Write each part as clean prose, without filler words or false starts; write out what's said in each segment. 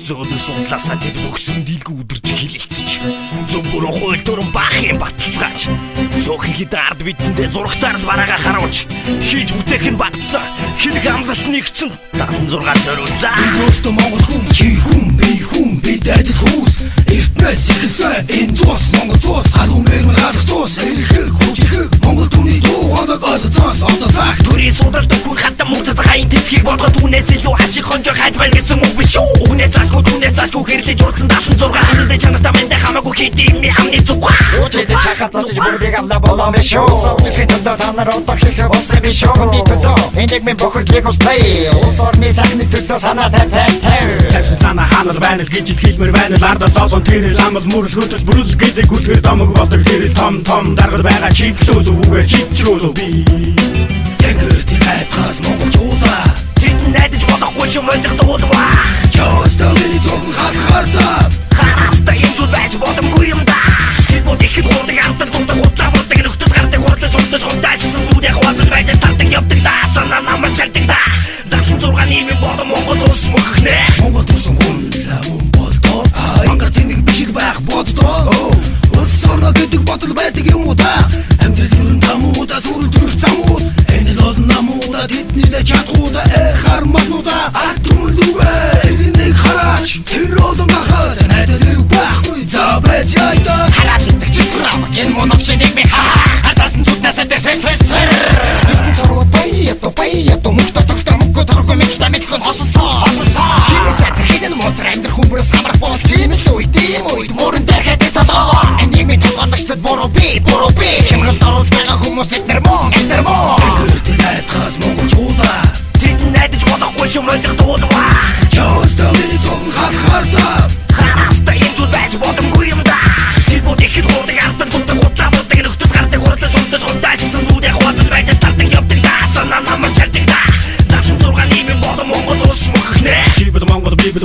Зөөлөн сундласаа тэд өгсөн дийлгүй өдөрж хилэлцэж зөв бүрэн хууль дуран баах юм батцгааж цөөхөн хід ард бидэндээ зурагтаар л бараага харуулж хийж бүтээх нь батцсан хилэг амгалт нэгцэн 76 зориуллаа өөртөө Монгол хүн чи хүн бид адил хүмүүс эртнээс ихсэн энэ зуус Монгол зуус халуун мэрмэн халах зуус эрхэг хүчрэг Монгол түүний дуу хоног олцоос одоо цаг төрийн судалдаг хүн хатан мөнгө цагаан тэтхийг бодгод түүнээс илүү ашиг хонжоо хайж байна гэсэн үг биш шүү үгнээ заашгүй хэрлэж урдсан 76 ханилдэ чанартай мэндэ хамаагүй хийдэм ми хамны зүгва Өөчтэй чахацаж бүрдийг авла болоо биш шүү Савчхийн төлөө та нар одоо хийх болсон биш шүү Хүний төлөө энийг минь бохирдлыг устай Улс орны сайхны төлөө санаа тавь Санаа ханал байна л гэж хэлмэр байна л ардал лоосон тэрэл амал мөрөл хөдөл бүрэл гэдэг гүлгэр домог болдог тэрэл том даргал байгаа чиглүүд үгээр чичрүүл би Тэнгэрт хайтгаас монголчуудаа тэд найдаж болохгүй шүү мөндөх дуулва Чостовны цогн халахаарда Хараста энэ зүйл байж боломгүй юм да Тэд их хурдаг амтан сундаг хутлаа болдог нөхдөд гардаг хурлаж хундажсан зүудээ хуваалцаж байж татдаг явдаг да санаа намар чардаг да 76 нийгмийн болон Монгол улс мөхнэ Монгол тусан хүн мөн болдоо Ангар тэнэг бишиг байх боддоо Улс орно гэдэг бодол байдаг юм уу да Амьдрал ерөн тамуудаа сүрэл төрөх замууд Энэ л олон намуудаа тэдний л чадхуудаа хармануудаа Атүлүвэ Эринийг хараач Тэр олон бахад Найдад хэрэг байхгүй За байж айда Хараад идэх читрам Энэ моновшинийг ми Хартасан зүтнасаа дэсэсэр Юстын цорвот баяято мөхтө мөхтө торго мэгтэ мэгтэн хососоо Кинесэт хидэн мотор амдэр хүмбэрс хамрах болж ийм л үед мөрөн дэрхэд татаа Энийг ми татгандагчдад бороо би Хэмрэл даруулж байгаа хүмүүс эднэр мон Тэнгэрт хайтгаас монголчуудаа Тэд найдаж болохгүй шүү мөндөх дуулва Чостовны цогн халахаарда Хараста энэ зүйл байж боломгүй юм да Тэд их хурдаг амтан сундаг хутлаа болдог нөхдөд гардаг хурлаж хундажсан зүудээ хуваалцаж байж татдаг явдаг да санаа намар чардаг да 76 нийгмийн болон Монгол улс мөхнэ Чибэл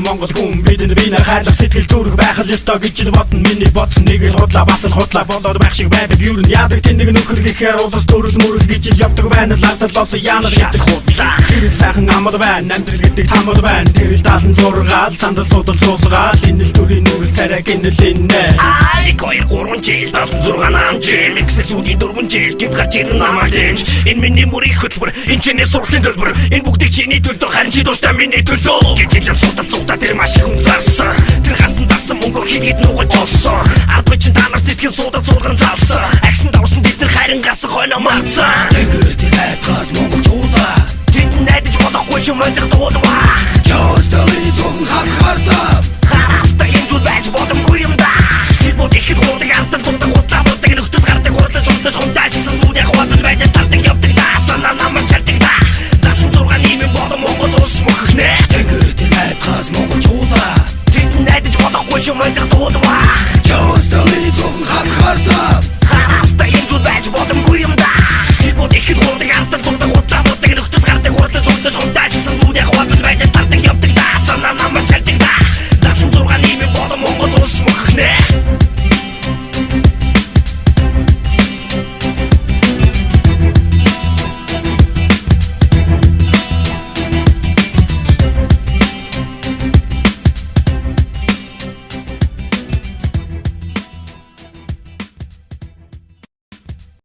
Монгол хүн бидэнд бинар хайрлах сэтгэл зүрх байх л ёстой гэж л бодно миний бодсон нэг л худлаа бас л худлаа болоод байх шиг байдаг юу н яадаг тэнэг нөхөр гэхээр улс төрөл мөрөл гэж л явдаг байна л ардал болсон яанаар яддаг худлаа тэр сайхан амал байна амьдрал гэдэг тамал байна тэр л 76 сандал судал суусгаал энэ л төрийн нүрэл царай гинэл инэ ай 2-3 жил 76 нам жил миксер сүди 4 жил тэд гарч ирэн намайг дэмж энэ миний мөрийн хөтөлбөр энэ чиний сургалтын төлбөр энэ бүгдийг чиний төлөө харин чи дууштай миний төлөө гэж л судалцуултаа тэр маш их хүн зарсан тэр гарсан мөнгө хийгээд нүгэж олсон ард бичин та нарт итгэн судалцуулган залсан акшн давсан бид нар хайран гарсан хойно марцсан Тэнгэрт хайтгаас монголчуудаа тэд найдаж болохгүй шүү мөндөх дуулва Чостовны цогн халахаарда